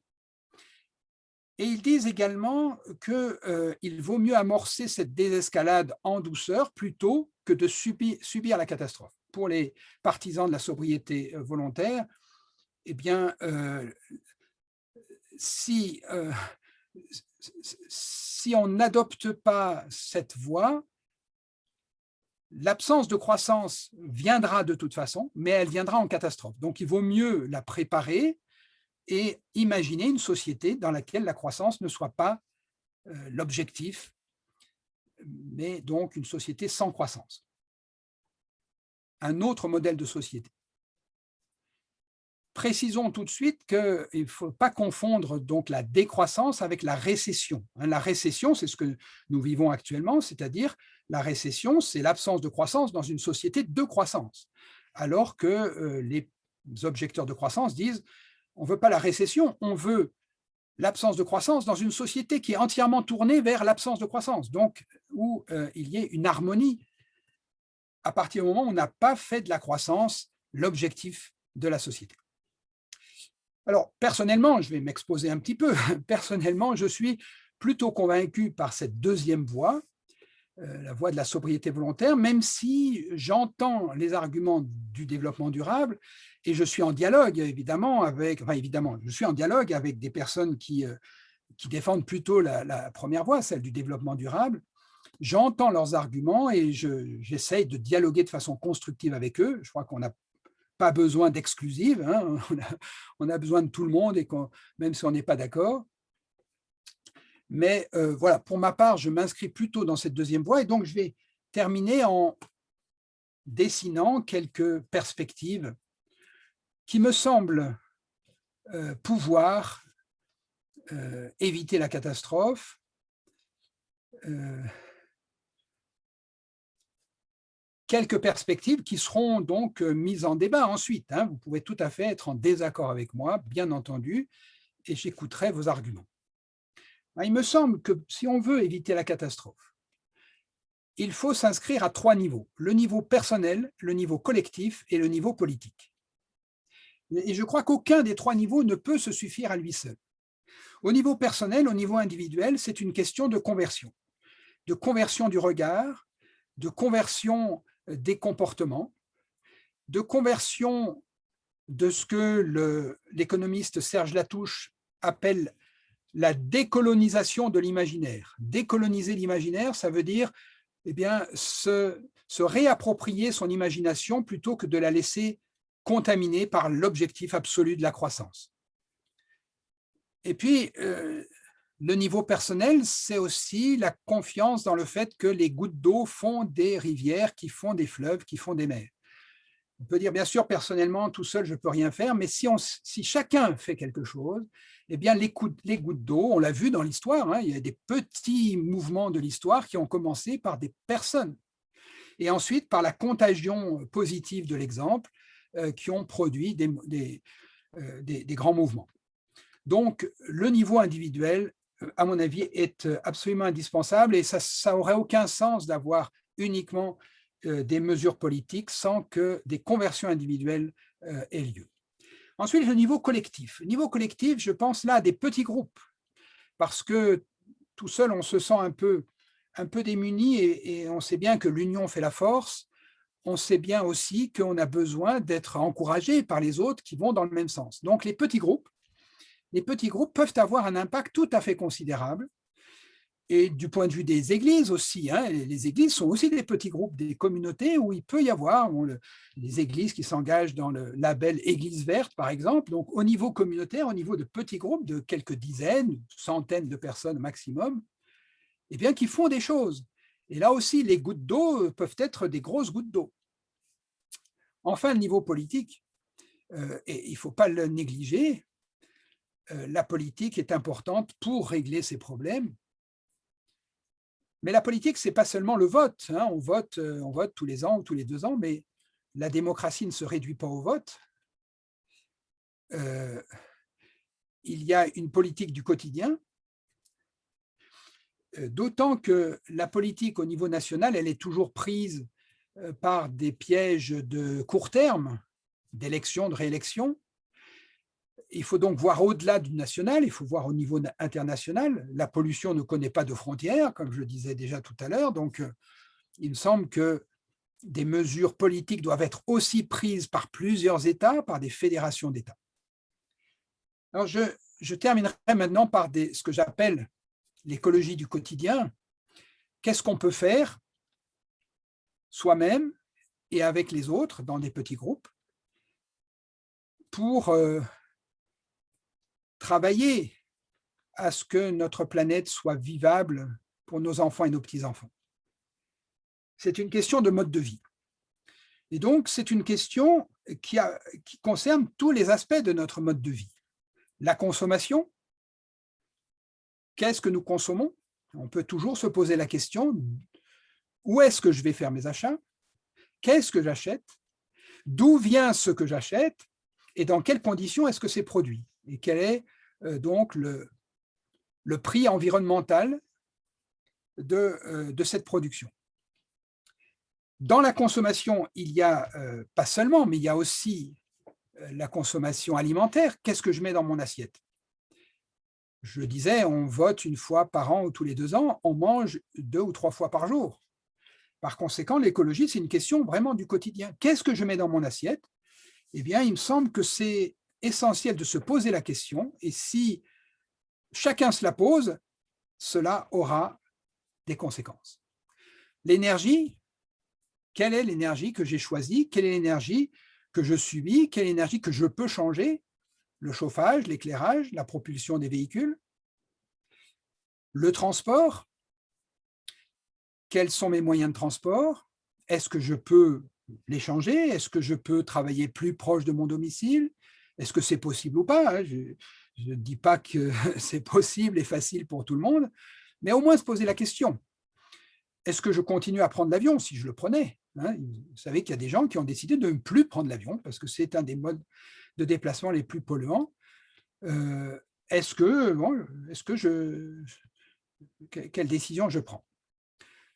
Et ils disent également qu'il vaut mieux amorcer cette désescalade en douceur plutôt que de subir la catastrophe. Pour les partisans de la sobriété volontaire, eh bien, si on n'adopte pas cette voie, l'absence de croissance viendra de toute façon, mais elle viendra en catastrophe. Donc, il vaut mieux la préparer et imaginer une société dans laquelle la croissance ne soit pas l'objectif, mais donc une société sans croissance. Un autre modèle de société. Précisons tout de suite qu'il ne faut pas confondre donc la décroissance avec la récession. La récession, c'est ce que nous vivons actuellement, c'est-à-dire la récession, c'est l'absence de croissance dans une société de croissance, alors que les objecteurs de croissance disent on ne veut pas la récession, on veut l'absence de croissance dans une société qui est entièrement tournée vers l'absence de croissance, donc où il y ait une harmonie à partir du moment où on n'a pas fait de la croissance l'objectif de la société. Alors, personnellement, je vais m'exposer un petit peu, personnellement, je suis plutôt convaincu par cette deuxième voie, la voie de la sobriété volontaire, même si j'entends les arguments du développement durable et je suis en dialogue, je suis en dialogue avec des personnes qui défendent plutôt la première voie, celle du développement durable. J'entends leurs arguments et j'essaye de dialoguer de façon constructive avec eux. Je crois qu'on n'a pas besoin d'exclusive, hein. On a besoin de tout le monde, et même si on n'est pas d'accord. Mais voilà, pour ma part, je m'inscris plutôt dans cette deuxième voie, et donc je vais terminer en dessinant quelques perspectives qui me semblent pouvoir éviter la catastrophe, quelques perspectives qui seront donc mises en débat ensuite, hein. Vous pouvez tout à fait être en désaccord avec moi, bien entendu, et j'écouterai vos arguments. Il me semble que si on veut éviter la catastrophe, il faut s'inscrire à 3 niveaux, le niveau personnel, le niveau collectif et le niveau politique. Et je crois qu'aucun des 3 niveaux ne peut se suffire à lui seul. Au niveau personnel, au niveau individuel, c'est une question de conversion du regard, de conversion des comportements, de conversion de ce que l'économiste Serge Latouche appelle la décolonisation de l'imaginaire. Décoloniser l'imaginaire, ça veut dire se réapproprier son imagination plutôt que de la laisser contaminée par l'objectif absolu de la croissance. Et puis, le niveau personnel, c'est aussi la confiance dans le fait que les gouttes d'eau font des rivières, qui font des fleuves, qui font des mers. On peut dire, bien sûr, personnellement, tout seul, je ne peux rien faire, mais si chacun fait quelque chose, eh bien, les gouttes d'eau, on l'a vu dans l'histoire, il y a des petits mouvements de l'histoire qui ont commencé par des personnes, et ensuite par la contagion positive de l'exemple, qui ont produit des grands mouvements. Donc, le niveau individuel, à mon avis, est absolument indispensable, et ça n'aurait aucun sens d'avoir uniquement des mesures politiques sans que des conversions individuelles aient lieu. Ensuite, le niveau collectif. Le niveau collectif, je pense là à des petits groupes, parce que tout seul, on se sent un peu démuni, et on sait bien que l'union fait la force. On sait bien aussi qu'on a besoin d'être encouragé par les autres qui vont dans le même sens. Donc, les petits groupes peuvent avoir un impact tout à fait considérable. Et du point de vue des églises aussi, les églises sont aussi des petits groupes, des communautés où il peut y avoir les églises qui s'engagent dans le label Église verte, par exemple. Donc, au niveau communautaire, au niveau de petits groupes de quelques dizaines, centaines de personnes maximum, qui font des choses. Et là aussi, les gouttes d'eau peuvent être des grosses gouttes d'eau. Enfin, le niveau politique, et il ne faut pas le négliger, la politique est importante pour régler ces problèmes. Mais la politique, ce n'est pas seulement le vote. On vote tous les ans ou tous les 2 ans, mais la démocratie ne se réduit pas au vote. Il y a une politique du quotidien, d'autant que la politique au niveau national, elle est toujours prise par des pièges de court terme, d'élection, de réélection. Il faut donc voir au-delà du national, il faut voir au niveau international. La pollution ne connaît pas de frontières, comme je le disais déjà tout à l'heure. Donc, il me semble que des mesures politiques doivent être aussi prises par plusieurs États, par des fédérations d'États. Alors, je terminerai maintenant par ce que j'appelle l'écologie du quotidien. Qu'est-ce qu'on peut faire soi-même et avec les autres dans des petits groupes pour travailler à ce que notre planète soit vivable pour nos enfants et nos petits-enfants. C'est une question de mode de vie. Et donc, c'est une question qui concerne tous les aspects de notre mode de vie. La consommation, qu'est-ce que nous consommons? On peut toujours se poser la question, où est-ce que je vais faire mes achats? Qu'est-ce que j'achète? D'où vient ce que j'achète? Et dans quelles conditions est-ce que c'est produit? Et quel est donc le prix environnemental de cette production? Dans la consommation, il y a pas seulement, mais il y a aussi la consommation alimentaire. Qu'est-ce que je mets dans mon assiette? Je le disais, on vote 1 fois par an ou tous les 2 ans, on mange 2 ou 3 fois par jour. Par conséquent, l'écologie, c'est une question vraiment du quotidien. Qu'est-ce que je mets dans mon assiette? Il me semble que c'est essentiel de se poser la question, et si chacun se la pose, cela aura des conséquences. L'énergie, quelle est l'énergie que j'ai choisie? Quelle est l'énergie que je subis? Quelle est l'énergie que je peux changer? Le chauffage, l'éclairage, la propulsion des véhicules. Le transport, quels sont mes moyens de transport? Est-ce que je peux les changer? Est-ce que je peux travailler plus proche de mon domicile? Est-ce que c'est possible ou pas? Je ne dis pas que c'est possible et facile pour tout le monde, mais au moins se poser la question. Est-ce que je continue à prendre l'avion si je le prenais? Vous savez qu'il y a des gens qui ont décidé de ne plus prendre l'avion parce que c'est un des modes de déplacement les plus polluants. Quelle décision je prends?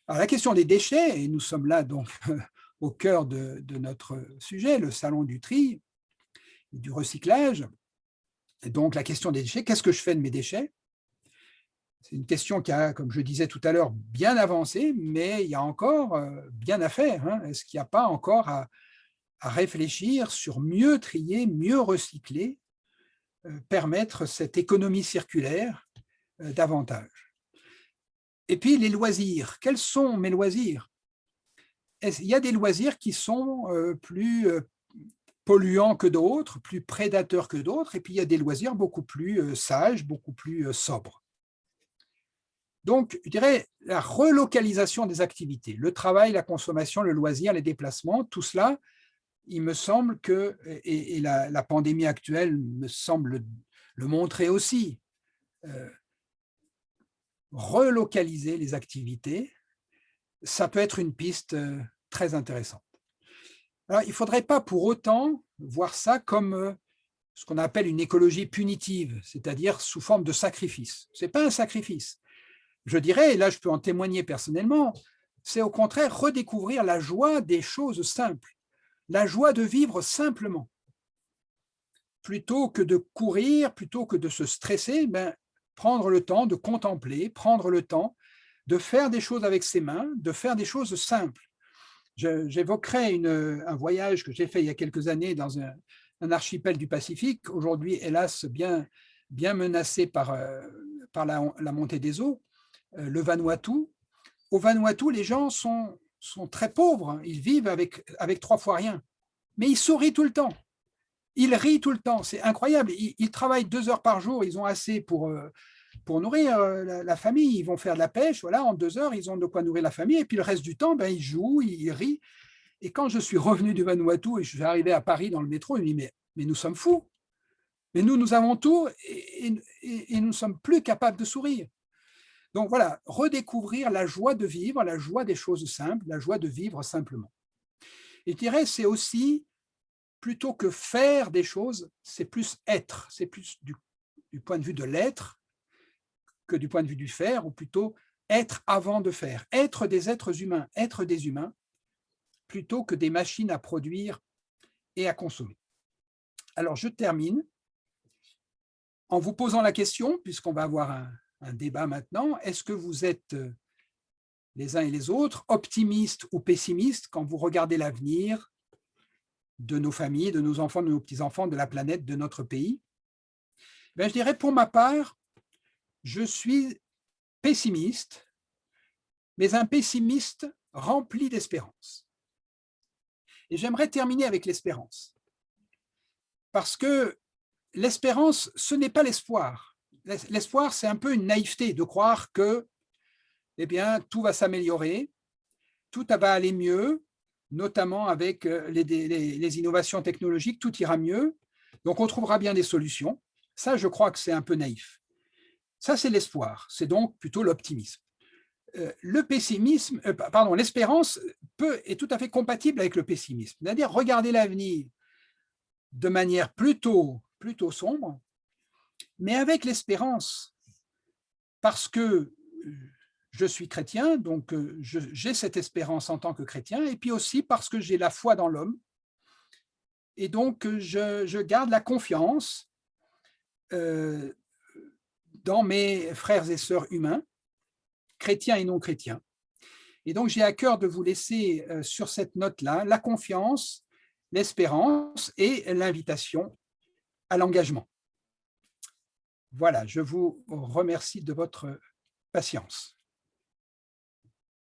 Alors, la question des déchets, et nous sommes là donc au cœur de notre sujet, le salon du tri, du recyclage. Et donc, la question des déchets, qu'est-ce que je fais de mes déchets? C'est une question qui a, comme je disais tout à l'heure, bien avancé, mais il y a encore bien à faire, hein. Est-ce qu'il n'y a pas encore à réfléchir sur mieux trier, mieux recycler, permettre cette économie circulaire davantage? Et puis, les loisirs. Quels sont mes loisirs? Il y a des loisirs qui sont plus polluants que d'autres, plus prédateurs que d'autres, et puis il y a des loisirs beaucoup plus sages, beaucoup plus sobres. Donc, je dirais la relocalisation des activités, le travail, la consommation, le loisir, les déplacements, tout cela, il me semble que, et la pandémie actuelle me semble le montrer aussi, relocaliser les activités, ça peut être une piste très intéressante. Alors, il ne faudrait pas pour autant voir ça comme ce qu'on appelle une écologie punitive, c'est-à-dire sous forme de sacrifice. Ce n'est pas un sacrifice. Je dirais, et là je peux en témoigner personnellement, c'est au contraire redécouvrir la joie des choses simples, la joie de vivre simplement. Plutôt que de courir, plutôt que de se stresser, prendre le temps de contempler, prendre le temps de faire des choses avec ses mains, de faire des choses simples. J'évoquerai un voyage que j'ai fait il y a quelques années dans un archipel du Pacifique, aujourd'hui hélas bien menacé par la montée des eaux, le Vanuatu. Au Vanuatu, les gens sont très pauvres, ils vivent avec 3 fois rien, mais ils sourient tout le temps, ils rient tout le temps, c'est incroyable, ils travaillent 2 heures par jour, ils ont assez pour nourrir la famille, ils vont faire de la pêche, voilà, en 2 heures, ils ont de quoi nourrir la famille, et puis le reste du temps, ils jouent, ils rient. Et quand je suis revenu du Vanuatu et je suis arrivé à Paris dans le métro, je me dis, mais nous sommes fous, mais nous avons tout et nous ne sommes plus capables de sourire. Donc voilà, redécouvrir la joie de vivre, la joie des choses simples, la joie de vivre simplement. Et je dirais, c'est aussi, plutôt que faire des choses, c'est plus être, c'est plus du point de vue de l'être que du point de vue du faire, ou plutôt être avant de faire, être des êtres humains, être des humains, plutôt que des machines à produire et à consommer. Alors je termine en vous posant la question, puisqu'on va avoir un débat maintenant, est-ce que vous êtes les uns et les autres optimistes ou pessimistes quand vous regardez l'avenir de nos familles, de nos enfants, de nos petits-enfants, de la planète, de notre pays? Je dirais pour ma part, je suis pessimiste, mais un pessimiste rempli d'espérance. Et j'aimerais terminer avec l'espérance. Parce que l'espérance, ce n'est pas l'espoir. L'espoir, c'est un peu une naïveté de croire que tout va s'améliorer, tout va aller mieux, notamment avec les innovations technologiques, tout ira mieux. Donc, on trouvera bien des solutions. Ça, je crois que c'est un peu naïf. Ça, c'est l'espoir. C'est donc plutôt l'optimisme. L'espérance est tout à fait compatible avec le pessimisme. C'est-à-dire regarder l'avenir de manière plutôt sombre, mais avec l'espérance, parce que je suis chrétien, donc j'ai cette espérance en tant que chrétien, et puis aussi parce que j'ai la foi dans l'homme, et donc je garde la confiance dans mes frères et sœurs humains, chrétiens et non chrétiens. Et donc j'ai à cœur de vous laisser sur cette note-là la confiance, l'espérance et l'invitation à l'engagement. Voilà, je vous remercie de votre patience.